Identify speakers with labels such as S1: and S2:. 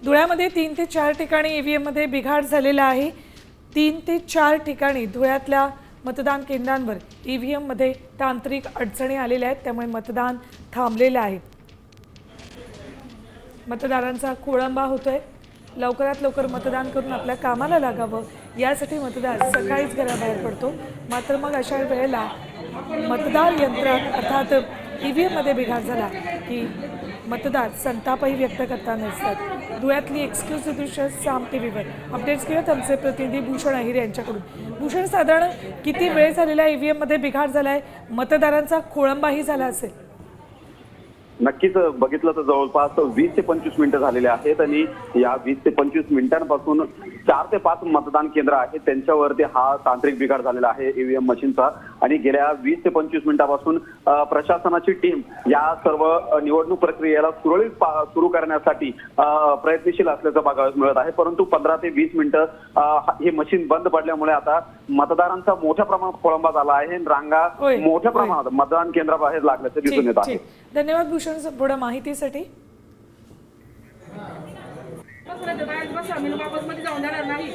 S1: धुळ्यामध्ये 3 ते 4 ठिकाणी ईव्हीएममध्ये बिघाड झालेला आहे। 3 ते 4 ठिकाणी धुळ्यातल्या मतदान केंद्रांवर ईव्हीएममध्ये तांत्रिक अडचणी आलेल्या आहेत, त्यामुळे मतदान थांबलेलं आहे। मतदारांचा खोळंबा होतोय। लवकरात लवकर मतदान करून आपल्या कामाला लागावं यासाठी मतदार सकाळीच घराबाहेर पडतो। मात्र मग अशा वेळेला मतदार यंत्रात अर्थात ईव्हीएममध्ये बिघाड झाला की मतदार संतापही व्यक्त करताना दिसतात। धुळ्यातली एक्सक्लुसिव्ह दृश्य साम टीव्हीवर अपडेट्स घेऊयात आमचे प्रतिनिधी भूषण अहिरे यांच्याकडून। भूषण, साधारण किती वेळ झालेला ईव्हीएममध्ये बिघाड झालाय, मतदारांचा खोळंबाही झाला असेल?
S2: नक्कीच बघितलं तर जवळपास 20 ते 25 मिनिटं झालेले आहेत आणि या 20 ते 25 मिनिटांपासून 4 ते 5 मतदान केंद्र आहेत त्यांच्यावरती हा तांत्रिक बिघाड झालेला आहे ईव्हीएम मशीनचा। आणि गेल्या 20 ते 25 मिनिटांपासून प्रशासनाची टीम या सर्व निवडणूक प्रक्रियेला सुरळीत सुरू करण्यासाठी प्रयत्नशील असल्याचं बघायला मिळत आहे। परंतु 15 ते 20 मिनिटं हे मशीन बंद पडल्यामुळे आता मतदारांचा मोठ्या प्रमाणात खोळंबा झाला आहे। रांगा मोठ्या प्रमाणात मतदान केंद्राबाहेर लागल्याचं दिसून येत आहे।
S1: धन्यवाद भूषण पुढे माहितीसाठी।
S3: जाऊन देणार नाही।